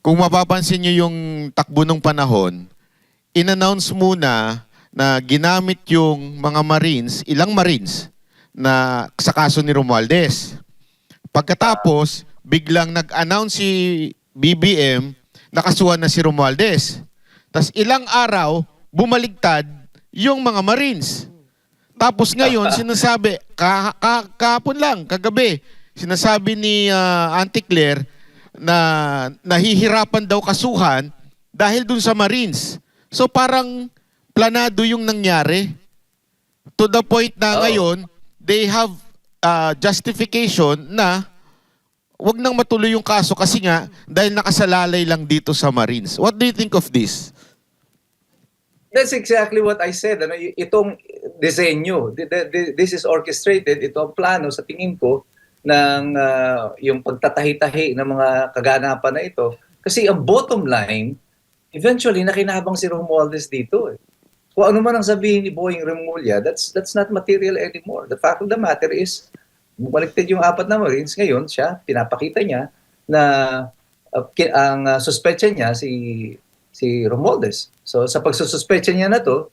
Kung mapapansin nyo yung takbo ng panahon, in-announce muna na ginamit yung mga Marines, ilang Marines, na sa kaso ni Romualdez. Pagkatapos, biglang nag-announce si BBM na kasuhan na si Romualdez. Tapos ilang araw, bumaligtad yung mga Marines. Tapos ngayon, sinasabi, kahapon lang, kagabi, sinasabi ni Auntie Claire na nahihirapan daw kasuhan dahil dun sa Marines. So parang planado yung nangyari. To the point na ngayon, they have justification na wag nang matuloy yung kaso kasi nga dahil nakasalalay lang dito sa Marines. What do you think of this? That's exactly what I said. Ano, itong disenyo, this is orchestrated, ito ang plano sa tingin ko ng yung pagtatahi-tahi ng mga kaganapan na ito. Kasi ang bottom line, eventually nakinabang si Romualdez dito. Kung ano man ang sabihin ni Boying Remulla, that's not material anymore. The fact of the matter is, bumaliktad yung 4 na Marines, ngayon siya, pinapakita niya na ang suspetsya niya si Romualdez. So sa pagsususpetsya niya na to,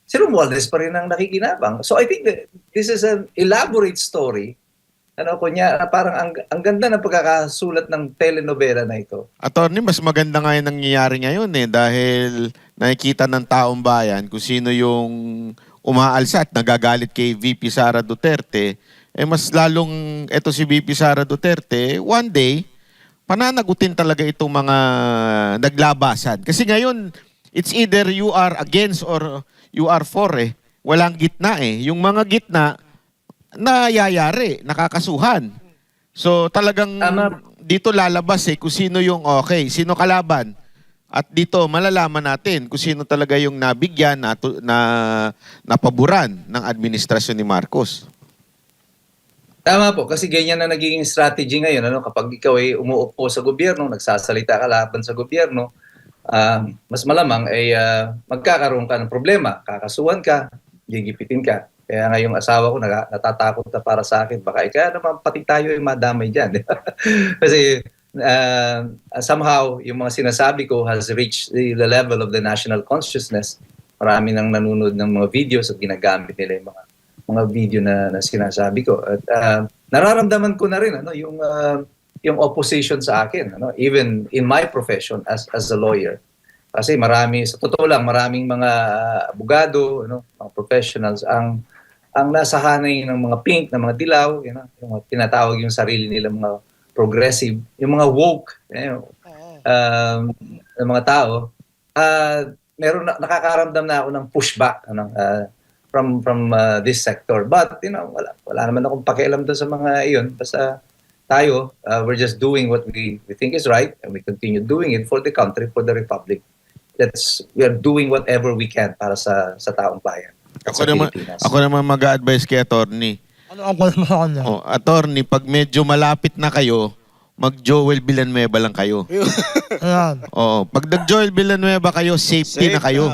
si Romualdez pa rin ang nakikinabang. So I think that this is an elaborate story. Ano kunya, parang ang ganda ng pagkakasulat ng telenovela na ito. Attorney, mas maganda nga yung nangyayari ngayon dahil nakikita ng taong bayan kung sino yung umaalsa at nagagalit kay VP Sara Duterte. Mas lalong eto si VP Sara Duterte, one day, pananagutin talaga itong mga naglabasan. Kasi ngayon, it's either you are against or you are for Walang gitna Yung mga gitna, nayayari, nakakasuhan. So talagang dito lalabas kung sino yung okay, sino kalaban. At dito malalaman natin kung sino talaga yung nabigyan na napaboran ng administrasyon ni Marcos. Tama po, kasi ganyan na nagiging strategy ngayon. Ano, kapag ikaw ay umuupo sa gobyerno, nagsasalita ka laban sa gobyerno, mas malamang ay magkakaroon ka ng problema. Kakasuhan ka, gigipitin ka. Kaya nga yung asawa ko natatakot na para sa akin. Baka kaya naman pati tayo ay madamay dyan. Kasi somehow yung mga sinasabi ko has reached the level of the national consciousness. Marami nang nanonood ng mga videos at ginagamit nila yung mga video na sinasabi ko. At nararamdaman ko na rin yung opposition sa akin, even in my profession as a lawyer. Kasi sa totoo lang, maraming mga abogado, mga professionals ang nasa hanay ng mga pink, ng mga dilaw, yung tinatawag yung sarili nila mga progressive, yung mga woke, ng mga tao, nakakaramdam na ako ng pushback from this sector. But wala naman akong pakialam doon sa mga iyon. Basta tayo, we're just doing what we think is right, and we continue doing it for the country, for the republic. We are doing whatever we can para sa taong bayan. Ako naman mag-a-advise kay attorney. Ano ang naman sa kanya? Attorney, pag medyo malapit na kayo, mag-Joel Villanueva lang kayo. Ayan. Pag nag-Joel Villanueva kayo, safety na kayo.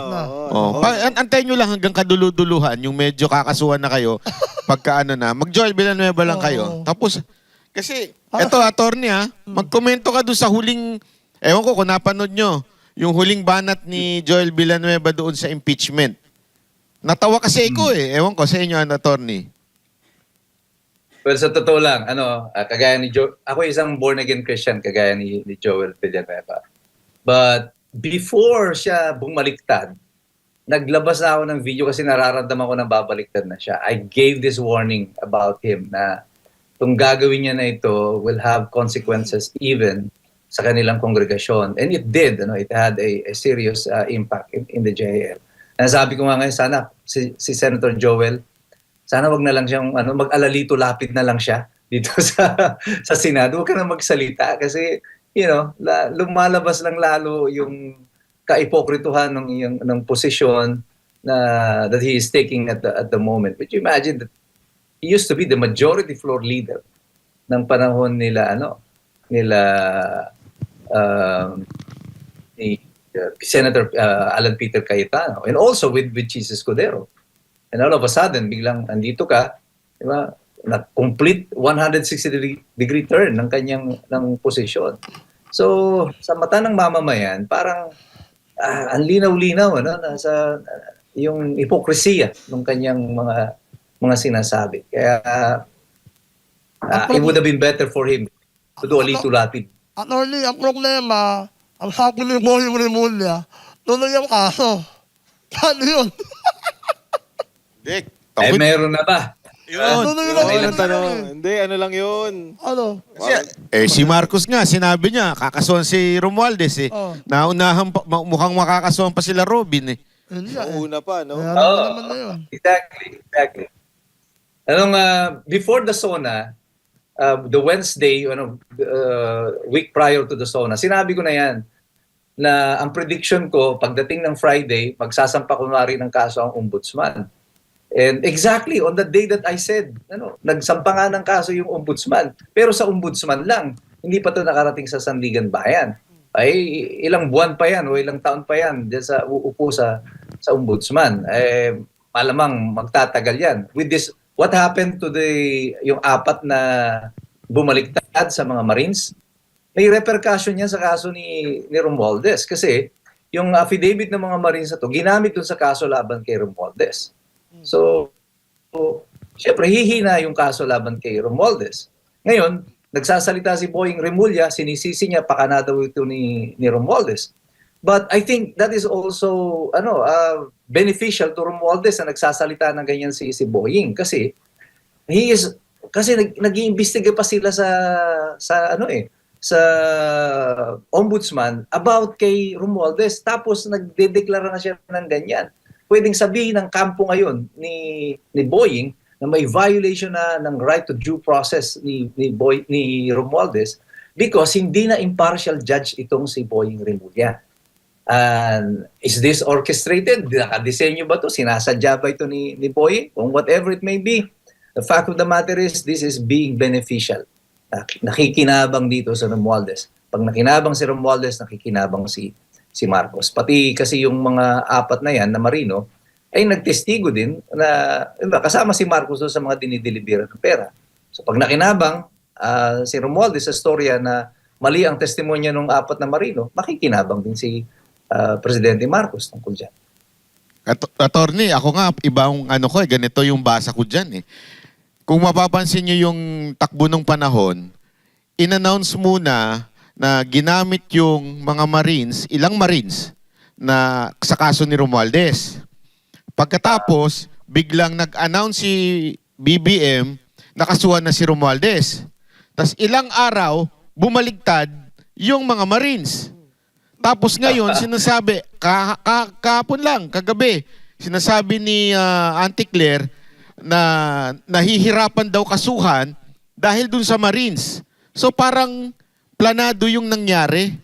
Antayin nyo lang hanggang kaduluduluhan, yung medyo kakasuhan na kayo, pagka mag-Joel Villanueva lang kayo. Tapos, kasi, eto attorney magkomento ka doon sa huling, ewan ko kung napanood nyo, yung huling banat ni Joel Villanueva doon sa impeachment. Natawa kasi ako ewan ko sa inyo, attorney. Well, sa totoo lang, kagaya ni ako isang born-again Christian, kagaya ni Joel Villanueva. But before siya bumaliktad, naglabas na ako ng video kasi nararamdaman ko na babaliktad na siya. I gave this warning about him na itong gagawin niya na ito will have consequences even sa kanilang kongregasyon. And it did. It had a serious impact in the JAL. Sabi ko nga ngayon, sana si Senator Joel, sana wag na lang siyang mag-alalito, lapit na lang siya dito sa Senado. Huwag ka na magsalita kasi lumalabas lang lalo yung kaipokrituhan ng posisyon that he is taking at the moment. But you imagine that he used to be the majority floor leader ng panahon nila ni Senator Alan Peter Cayetano, and also with Chis Escudero. And all of a sudden, biglang andito ka, di ba? Na complete 160-degree turn ng kanyang posisyon. So, sa mata ng mamamayan, parang ang linaw-linaw nasa yung hipokresiya ng kanyang mga sinasabi. Kaya it would have been better for him to do a little-latid. Attorney, ang problema, ang sabi ni Boying Remulla, tuloy ang kaso. Paano yun? Dick, Meron na ba? Yun, Tuloy yun lang ang yun. tanong. Hindi, ano lang yun. Ano? si Marcos nga, sinabi niya, kakasuhan si Romualdez eh. Oh. Naunahan pa, mukhang makakasuhan pa sila Robin eh. Yun nga eh. Una pa, no? Kaya Oo. naman na yun. Exactly. Before the SONA, the Wednesday, week prior to the SONA, sinabi ko na yan, na ang prediction ko, pagdating ng Friday, magsasampa kunwari ng kaso ang ombudsman. And exactly on the day that I said, nagsampa nga ng kaso yung ombudsman. Pero sa ombudsman lang, hindi pa ito nakarating sa Sandigan Bayan. Ay ilang buwan pa yan o ilang taon pa yan dyan sa uupo sa ombudsman. Malamang magtatagal yan. With this, what happened to yung apat na bumaliktad sa mga Marines? May repercussion yan sa kaso ni Romualdez. Kasi yung affidavit ng mga Marines na to, ginamit dun sa kaso laban kay Romualdez. So, siyempre, hihina yung kaso laban kay Romualdez. Ngayon, nagsasalita si Boying Remulla, sinisisi niya, pakana daw ito ni Romualdez. But I think that is also beneficial to Romualdez na nagsasalita ng ganyan si Boying. Kasi, nag-iimbestiga pa sila sa ombudsman about kay Romualdez. Tapos, nagdedeklara na siya ng ganyan. Pwedeng sabihin ng kampo ngayon ni Boying na may violation na ng right to due process ni Romualdez because hindi na impartial judge itong si Boying Remulla. And is this orchestrated? Nakadesenyo ba ito? Sinasadya ba ito ni Boying? Kung whatever it may be, the fact of the matter is this is being beneficial. Nakikinabang dito sa Romualdez. Pag nakinabang si Romualdez, nakikinabang si Marcos. Pati kasi yung mga apat na yan na Marino ay nagtestigo din na kasama si Marcos doon sa mga dinideliveran ng pera. So pag nakinabang si Romualdez sa storya na mali ang testimonya ng apat na Marino, makikinabang din si Presidente Marcos tungkol dyan. Attorney, ako nga, ibang ganito yung basa ko dyan eh. Kung mapapansin nyo yung takbo ng panahon, in-announce muna na ginamit yung mga Marines, ilang Marines, na sa kaso ni Romualdez. Pagkatapos, biglang nag-announce si BBM na kasuhan na si Romualdez. Tapos ilang araw, bumaligtad yung mga Marines. Tapos ngayon, sinasabi, kahapon lang, kagabi, sinasabi ni Auntie Claire na nahihirapan daw kasuhan dahil dun sa Marines. So parang planado yung nangyari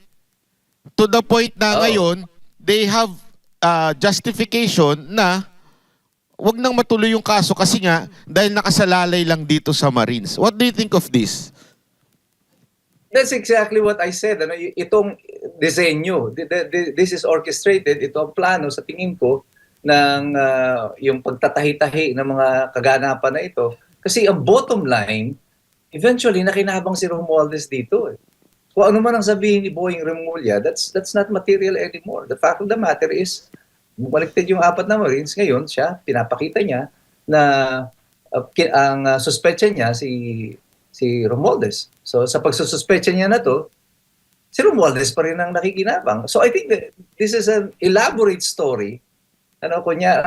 to the point na ngayon they have justification na wag nang matuloy yung kaso kasi nga dahil nakasalalay lang dito sa Marines. What do you think of this? That's exactly what I said. Itong disenyo, this is orchestrated, ito ang plano sa tingin ko ng yung pagtatahi-tahi ng mga kaganapan na ito. Kasi ang bottom line, eventually nakinabang si Romualdez dito eh. Kung ano man ang sabihin ni Boying Remulla, that's not material anymore. The fact of the matter is, bumaliktad yung apat na Marines, ngayon siya, pinapakita niya na ang suspetsya niya si Romualdez. So sa pagsususpetsya niya na to, si Romualdez pa rin ang nakikinabang. So I think that this is an elaborate story.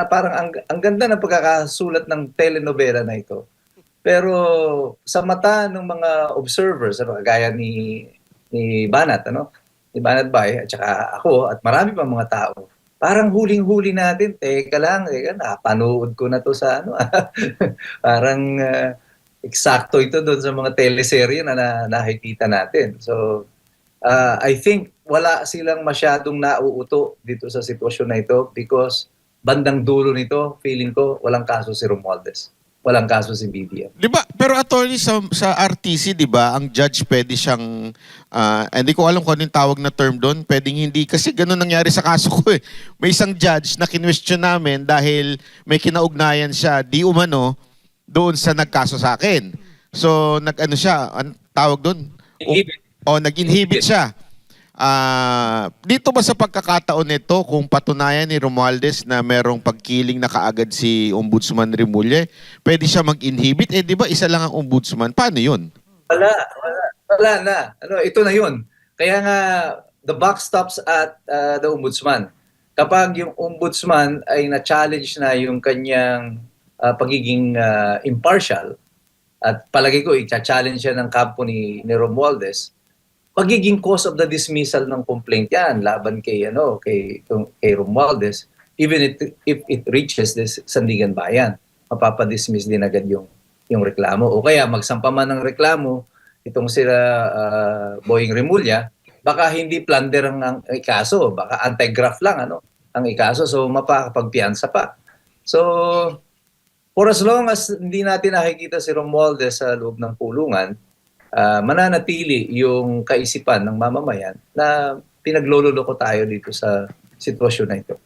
Parang ang ganda ng pagkakasulat ng telenovela na ito. Pero sa mata ng mga observers, kagaya ni Banat, ni Banat Bay, at saka ako, at marami pa mga tao, parang huling-huli natin, teka lang, napanood ko na to sa parang eksakto ito doon sa mga teleserye na nakikita natin. So, I think wala silang masyadong nauuto dito sa sitwasyon na ito because bandang dulo nito, feeling ko, walang kaso si Romualdez. Walang kaso si BBM. Di ba? Pero attorney sa RTC, di ba, ang judge pwede siyang, hindi ko alam kung ano yung tawag na term doon, pwedeng hindi, kasi ganun nangyari sa kaso ko eh. May isang judge na kinwestiyon namin dahil may kinaugnayan siya, di umano, doon sa nagkaso sa akin. So, nag-ano siya, ang tawag doon? Inhibit. Nag-inhibit siya. Dito ba sa pagkakataon nito, kung patunayan ni Romualdez na merong pagkiling na kaagad si Ombudsman Remulla, pwede siya mag-inhibit? Eh, di ba isa lang ang ombudsman? Paano yun? Wala na. Ito na yun. Kaya nga, the buck stops at the ombudsman. Kapag yung ombudsman ay na-challenge na yung kanyang pagiging impartial, at palagi ko, i-challenge siya ng kampo ni Romualdez, magiging cause of the dismissal ng complaint yan laban kay Romualdez, even if it reaches this Sandigan Bayan, mapapadismiss din agad yung reklamo. O kaya magsampa man ng reklamo itong sila Boying Remulla, baka hindi plunder ang ikaso, baka anti-graft lang ang ikaso, so mapapagpiansa pa. So for as long as hindi natin nakikita si Romualdez sa loob ng kulungan, mananatili yung kaisipan ng mamamayan na pinaglololoko tayo dito sa sitwasyon na ito.